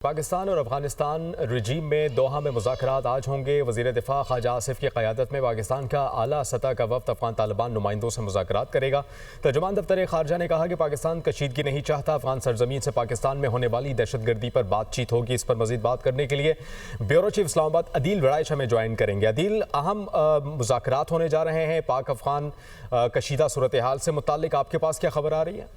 पाकिस्तान और अफगानिस्तान रजीम में दोहा में मुज़ाकरात आज होंगे। वज़ीर दिफ़ा ख्वाजा आसिफ की क़यादत में पाकिस्तान का आला सतह का वफ़द अफ़गान तालिबान नुमाइंदों से मुज़ाकरात करेगा। तर्जुमान दफ्तर ख़ारजा ने कहा कि पाकिस्तान कशीदगी नहीं चाहता। अफ़गान सरजमीन से पाकिस्तान में होने वाली दहशतगर्दी पर बातचीत होगी। इस पर मज़ीद बात करने के लिए ब्यूरो चीफ इस्लामाबाद अदील वड़ाइच हमें ज्वाइन करेंगे। अदील, अहम मुज़ाकरात होने जा रहे हैं पाक अफ़गान कशीदा सूरत हाल से मुताल्लिक़ आपके पास क्या खबर आ रही है?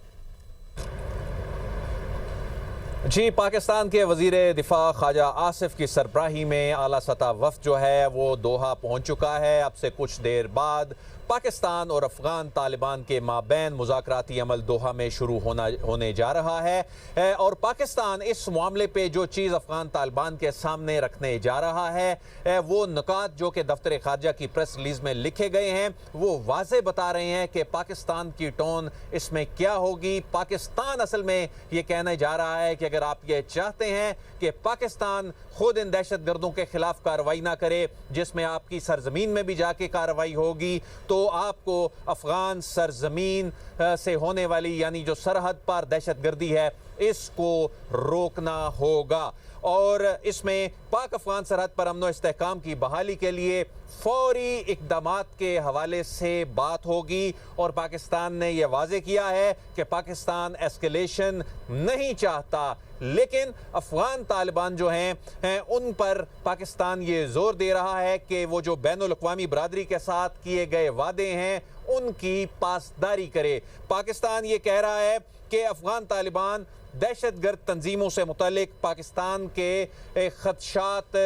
जी, पाकिस्तान के वज़ीर दिफ़ा ख्वाजा आसिफ की सरबराही में आला सतह वफ़द जो है वो दोहा पहुँच चुका है। अब से कुछ देर बाद पाकिस्तान और अफ़गान तालिबान के माबैन मुज़ाकराती अमल दोहा में शुरू होने जा रहा है और पाकिस्तान इस मामले पे जो चीज़ अफ़गान तालिबान के सामने रखने जा रहा है वो नुकात जो कि दफ्तर ख़ारजा की प्रेस रिलीज़ में लिखे गए हैं वो वाज़े बता रहे हैं कि पाकिस्तान की टोन इसमें क्या होगी। पाकिस्तान असल में ये कहने जा रहा है कि अगर आप ये चाहते हैं कि पाकिस्तान खुद इन दहशतगर्दों के खिलाफ कार्रवाई ना करे जिसमें आपकी सरजमीन में भी जाके कार्रवाई होगी, तो आपको अफ़गान सरजमीन से होने वाली यानी जो सरहद पर दहशतगर्दी है इसको रोकना होगा। और इसमें पाक अफ़गान सरहद पर अमन व इस्तेहकाम की बहाली के लिए फौरी इक़दामात के हवाले से बात होगी। और पाकिस्तान ने यह वाज़े किया है कि पाकिस्तान एस्केलेशन नहीं चाहता, लेकिन अफ़गान तालिबान जो हैं उन पर पाकिस्तान ये ज़ोर दे रहा है कि वो जो बैनुल-अक़वामी बरादरी के साथ किए गए वादे हैं उनकी पासदारी करे। पाकिस्तान ये कह रहा है कि अफ़गान तालिबान दहशतगर्द तंजीमों से मुतालिक पाकिस्तान के खदशात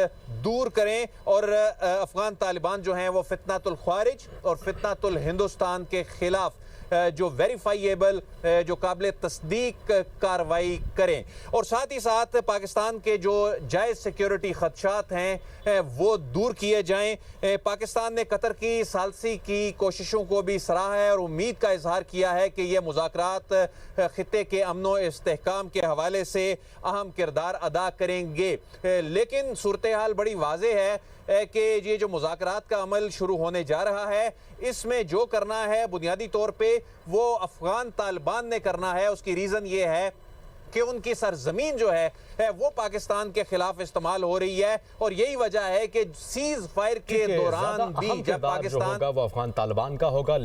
दूर करें और अफ़गान तालिबान जो हैं वो फितनातुल ख़वारिज और फितनातुल हिंदुस्तान के ख़िलाफ़ जो वेरीफाइएबल जो काबिल तस्दीक कार्रवाई करें। और साथ ही साथ पाकिस्तान के जो जायज़ सिक्योरिटी खदशात हैं वो दूर किए जाएं। पाकिस्तान ने कतर की सालसी की कोशिशों को भी सराहा है और उम्मीद का इजहार किया है कि ये मुज़ाकरात ख़ित्ते के अमन व इस्तेहकाम के हवाले से अहम किरदार अदा करेंगे। लेकिन सूरत हाल बड़ी वाज़ेह है कि ये जो मुज़ाकरात का अमल शुरू होने जा रहा है इसमें जो करना है बुनियादी तौर पे वो अफ़गान तालिबान ने करना है। उसकी रीज़न ये है कि उनकी सरजमीन जो है वो पाकिस्तान के खिलाफ इस्तेमाल हो रही है और यही वजह है कि सीज फायर के दौरान भी जब पाकिस्तान वो अफ़गान तालिबान का होगा।